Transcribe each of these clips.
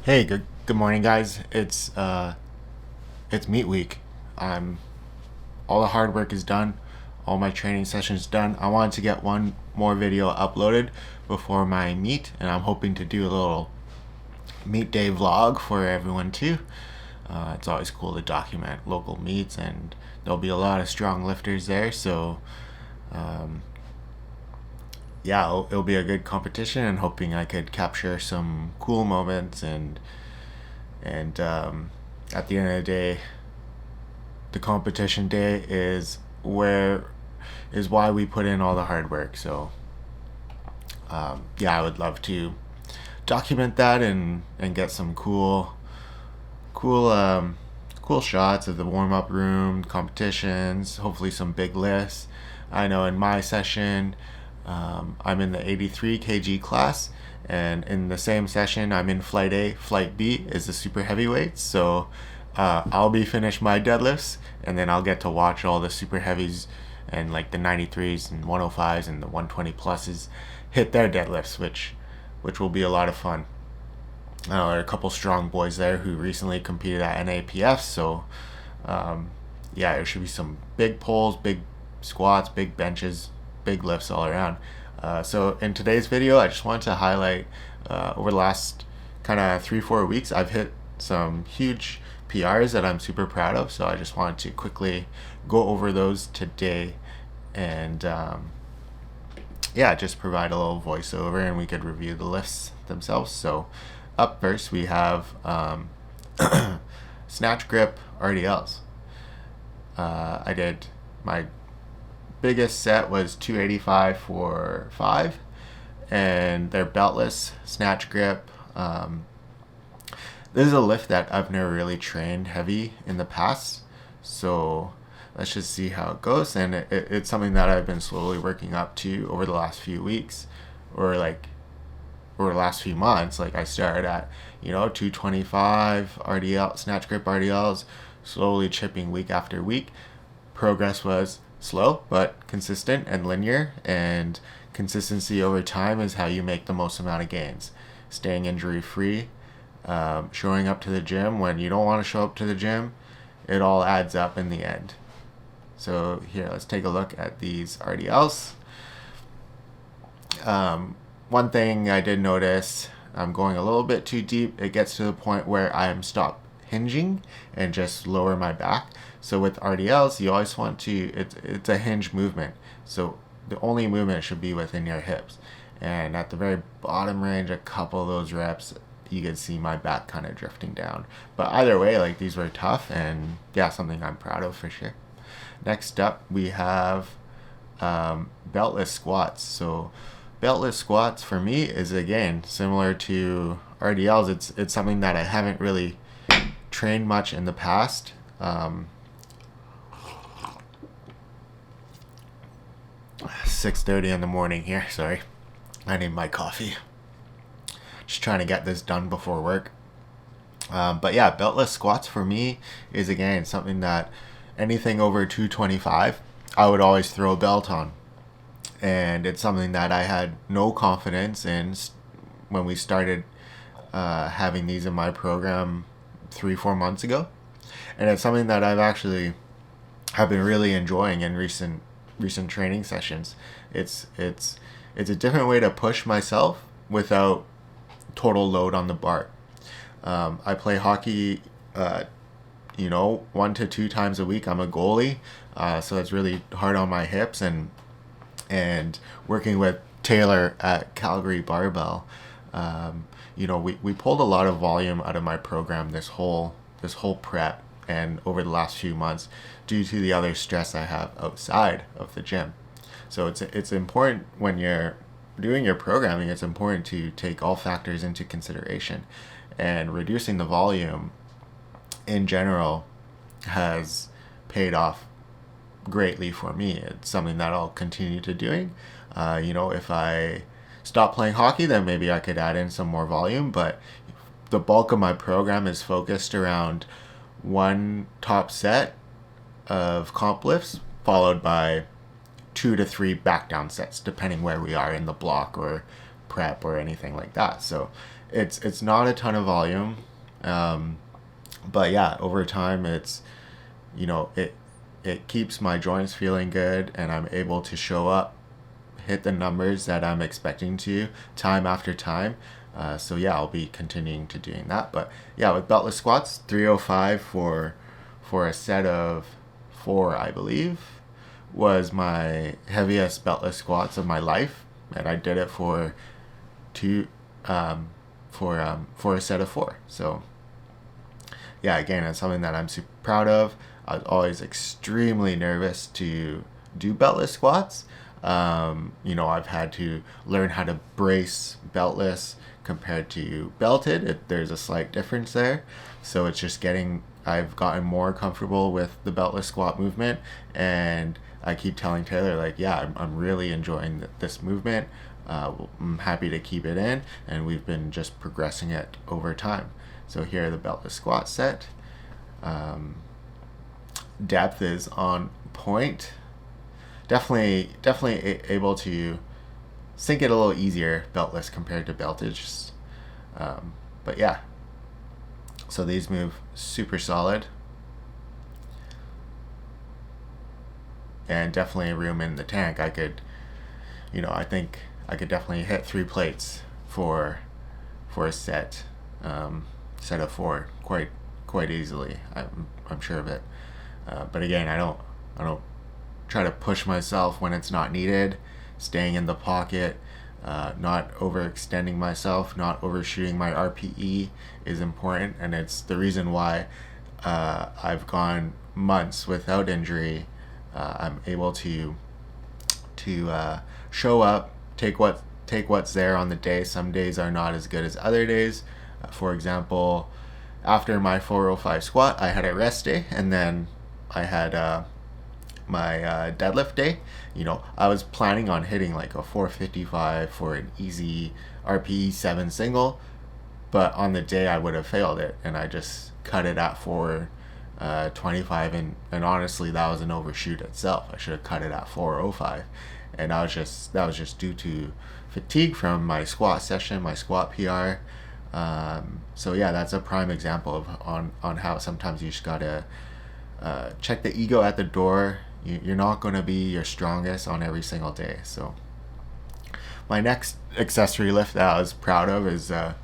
Hey, good morning, guys. It's meet week. I'm All the hard work is done. All my training sessions done. I wanted to get one more video uploaded before my meet, and I'm hoping to do a little meet day vlog for everyone too. It's always cool to document local meets, and there'll be a lot of strong lifters there. So yeah, it'll be a good competition, and hoping I could capture some cool moments and at the end of the day, the competition day is why we put in all the hard work. So yeah, I would love to document that and get some cool shots of the warm up room competitions. Hopefully, some big lifts. I know in my session, I'm in the 83 kg class, and in the same session, I'm in flight A. Flight B is the super heavyweights. So I'll be finished my deadlifts, and then I'll get to watch all the super heavies and like the 93s and 105s and the 120 pluses hit their deadlifts, which will be a lot of fun. There are a couple strong boys there who recently competed at NAPF, so yeah, there should be some big pulls, big squats, big benches, big lifts all around. So in today's video, I just wanted to highlight over the last kind of 3-4 weeks, I've hit some huge PRs that I'm super proud of. So I just wanted to quickly go over those today, and yeah, just provide a little voiceover, and we could review the lifts themselves. So up first, we have snatch grip RDLs. I did my biggest set was 285 for 5, and they're beltless snatch grip. This is a lift that I've never really trained heavy in the past, so let's just see how it goes. And it's something that I've been slowly working up to over the last few weeks, or like over the last few months. Like I started at 225 RDL snatch grip RDLs, slowly chipping week after week. Progress was slow but consistent and linear, and consistency over time is how you make the most amount of gains. Staying injury free, showing up to the gym when you don't want to show up to the gym, it all adds up in the end. So here, let's take a look at these RDLs. One thing I did notice, I'm going a little bit too deep. It gets to the point where I'm stop hinging and just lower my back. So with RDLs, you always want to, it's a hinge movement. So the only movement should be within your hips. And at the very bottom range, a couple of those reps, you can see my back kind of drifting down. But either way, like, these were tough, and yeah, something I'm proud of for sure. Next up, we have beltless squats. So beltless squats for me is, again, similar to RDLs. It's something that I haven't really trained much in the past. 6:30 in the morning here. Sorry, I need my coffee. Just trying to get this done before work. But yeah, beltless squats for me is, again, something that anything over 225, I would always throw a belt on. And it's something that I had no confidence in when we started having these in my program 3-4 months ago. And it's something that have been really enjoying in recent training sessions. It's a different way to push myself without total load on the bar. I play hockey 1 to 2 times a week. I'm a goalie, so it's really hard on my hips, and working with Taylor at Calgary Barbell, we pulled a lot of volume out of my program this whole prep and over the last few months, due to the other stress I have outside of the gym. So it's important when you're doing your programming. It's important to take all factors into consideration, and reducing the volume in general has paid off greatly for me. It's something that I'll continue to doing. If I stop playing hockey, then maybe I could add in some more volume, but the bulk of my program is focused around one top set of comp lifts, followed by 2 to 3 back down sets, depending where we are in the block or prep or anything like that. So it's not a ton of volume, um, but yeah, over time it's, it keeps my joints feeling good, and I'm able to show up, hit the numbers that I'm expecting to time after time. So yeah, I'll be continuing to doing that. But yeah, with beltless squats, 305 for a set of 4, I believe, was my heaviest beltless squats of my life, and I did it for two for a set of 4. So yeah, again, it's something that I'm super proud of. I was always extremely nervous to do beltless squats. I've had to learn how to brace beltless compared to belted. There's a slight difference there. So it's just I've gotten more comfortable with the beltless squat movement. And I keep telling Taylor, like, yeah, I'm really enjoying this movement. I'm happy to keep it in. And we've been just progressing it over time. So here are the beltless squat set. Depth is on point. Definitely able to sink it a little easier beltless compared to belted. But yeah, so these move super solid, and definitely room in the tank. I think I could definitely hit 3 plates for a set of 4 quite easily. I'm sure of it. But again, I don't try to push myself when it's not needed. Staying in the pocket, not overextending myself, not overshooting my RPE is important, and it's the reason why I've gone months without injury. I'm able to show up, take what's there on the day. Some days are not as good as other days. For example, after my 405 squat, I had a rest day, and then I had my deadlift day. I was planning on hitting like a 455 for an easy RPE 7 single, but on the day I would have failed it, and I just cut it at 425, and honestly, that was an overshoot itself. I should have cut it at 405, and that was just due to fatigue from my squat session, my squat PR. So yeah, that's a prime example of on how sometimes you just gotta check the ego at the door. You're not going to be your strongest on every single day. So my next accessory lift that I was proud of is a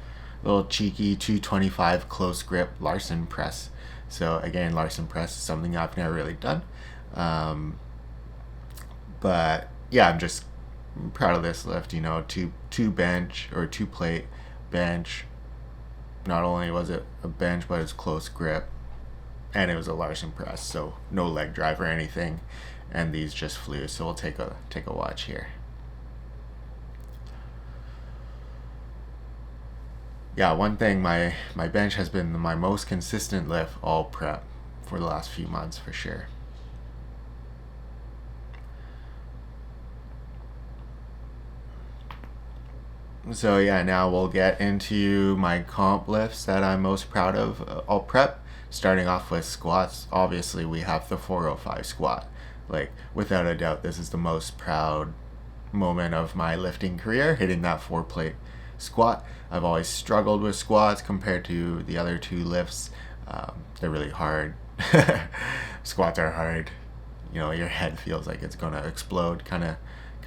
little cheeky 225 close grip Larson press. So again, Larson press is something I've never really done. But yeah, I'm just proud of this lift. Two bench or 2 plate bench. Not only was it a bench, but it's close grip. And it was a Larson press, so no leg drive or anything, and these just flew. So we'll take a watch here. Yeah, one thing, my bench has been my most consistent lift all prep for the last few months for sure. So yeah, now we'll get into my comp lifts that I'm most proud of all prep. Starting off with squats, obviously we have the 405 squat. Like, without a doubt, this is the most proud moment of my lifting career, hitting that 4 plate squat. I've always struggled with squats compared to the other 2 lifts. They're really hard. Squats are hard. Your head feels like it's gonna explode, kind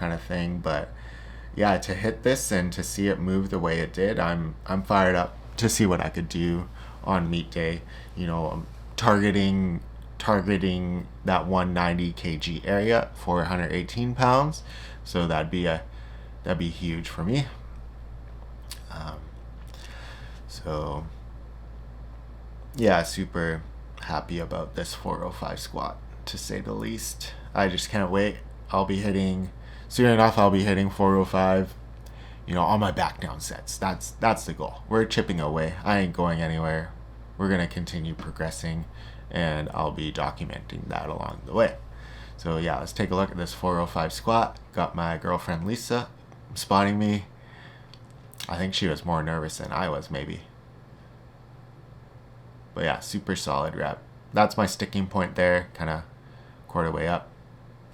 of thing. But yeah, to hit this and to see it move the way it did, I'm fired up to see what I could do on meet day. I'm targeting that 190 kg area for 118 pounds. So that'd be huge for me. So yeah, super happy about this 405 squat, to say the least. I just can't wait. Soon enough I'll be hitting 405 on my back down sets. That's the goal. We're chipping away. I ain't going anywhere. We're going to continue progressing, and I'll be documenting that along the way. So yeah, let's take a look at this 405 squat. Got my girlfriend Lisa spotting me. I think she was more nervous than I was, maybe. But yeah, super solid rep. That's my sticking point there, kind of quarter way up.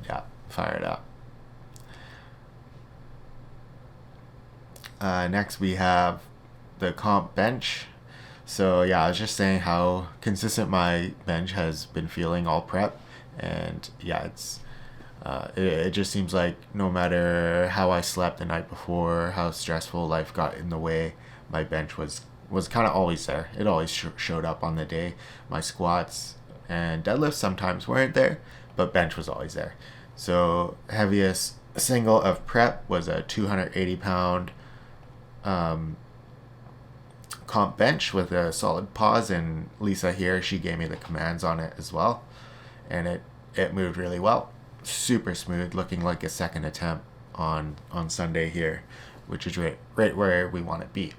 Yeah, fire it up. Next we have the comp bench. So yeah, I was just saying how consistent my bench has been feeling all prep, and yeah, it just seems like no matter how I slept the night before, how stressful life got in the way, my bench was kind of always there. It always showed up on the day. My squats and deadlifts sometimes weren't there, but bench was always there. So heaviest single of prep was a 280 pound comp bench with a solid pause, and Lisa here, she gave me the commands on it as well, and it moved really well, super smooth, looking like a second attempt on Sunday here, which is right where we want to be.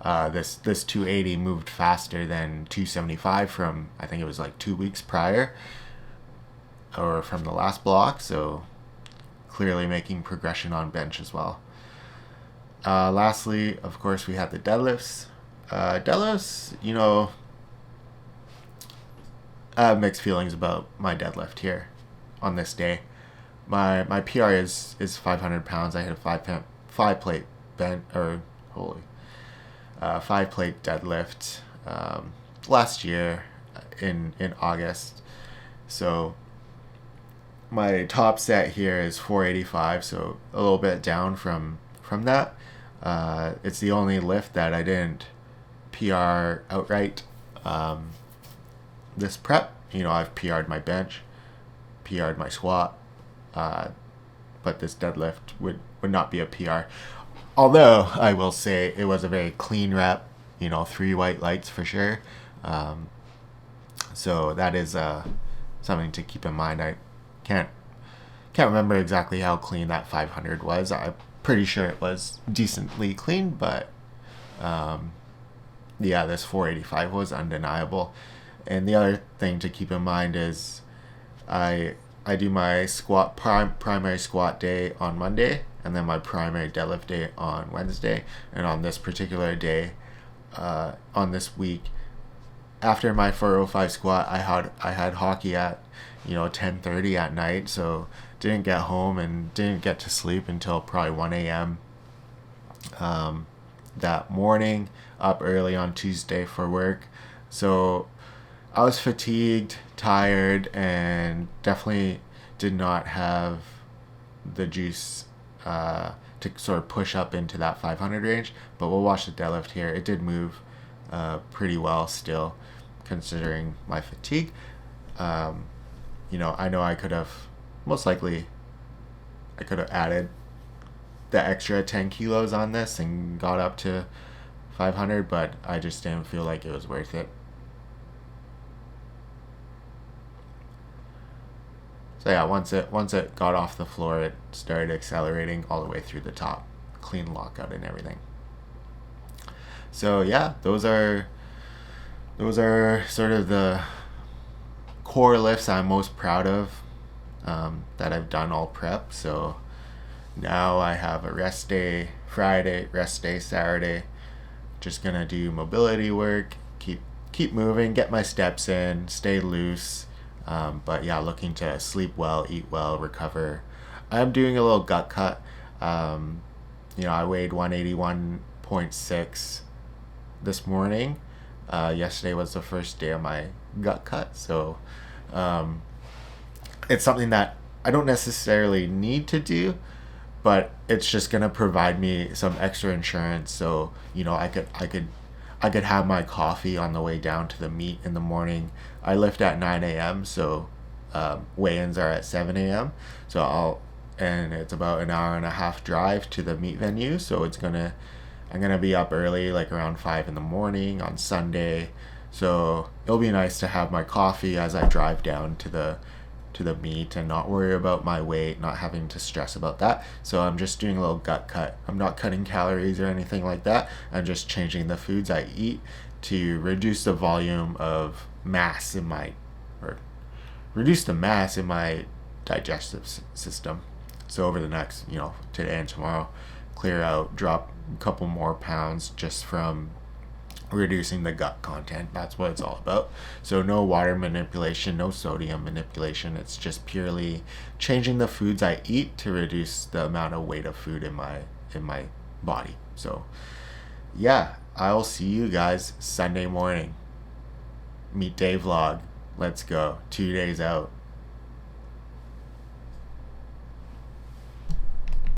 This 280 moved faster than 275 from, I think it was like 2 weeks prior, or from the last block, so clearly making progression on bench as well. Lastly, of course, we had the deadlifts. Deadlifts, I have mixed feelings about my deadlift here on this day. My PR is 500 pounds. I hit a five plate bent, or holy 5 plate deadlift last year in August. So my top set here is 485, so a little bit down from that. It's the only lift that I didn't PR outright this prep. I've PR'd my bench, PR'd my squat, but this deadlift would not be a PR. Although I will say it was a very clean rep, 3 white lights for sure. So that is something to keep in mind. I can't remember exactly how clean that 500 was. I'm pretty sure it was decently clean, but yeah, this 485 was undeniable. And the other thing to keep in mind is I do my primary squat day on Monday, and then my primary deadlift day on Wednesday. And on this particular day, on this week, after my 405 squat, I had hockey at 10:30 at night, so didn't get home and didn't get to sleep until probably 1 a.m. That morning, up early on Tuesday for work. So I was fatigued, tired, and definitely did not have the juice to sort of push up into that 500 range. But we'll watch the deadlift here. It did move pretty well still, considering my fatigue. I know I could have, most likely, I could have added the extra 10 kilos on this and got up to 500, but I just didn't feel like it was worth it. So yeah, once it got off the floor, it started accelerating all the way through the top, clean lockout and everything. So yeah, those are sort of the core lifts I'm most proud of that I've done all prep. So now I have a rest day Friday, rest day Saturday. Just gonna do mobility work, keep moving, get my steps in, stay loose. But yeah, looking to sleep well, eat well, recover. I'm doing a little gut cut. I weighed 181.6 this morning. Yesterday was the first day of my gut cut, so it's something that I don't necessarily need to do, but it's just gonna provide me some extra insurance. So I could have my coffee on the way down to the meet in the morning. I lift at 9 a.m. so weigh-ins are at 7 a.m. And it's about an hour and a half drive to the meet venue. So I'm gonna be up early, like around 5 in the morning on Sunday. So it'll be nice to have my coffee as I drive down to the meet and not worry about my weight, not having to stress about that. So I'm just doing a little gut cut. I'm not cutting calories or anything like that. I'm just changing the foods I eat to reduce the volume of mass in my digestive system. So over the next, today and tomorrow, clear out, drop a couple more pounds just from reducing the gut content. That's what it's all about. So no water manipulation, no sodium manipulation. It's just purely changing the foods I eat to reduce the amount of weight of food in my body. So yeah, I'll see you guys Sunday morning. Meet day vlog. Let's go. 2 days out.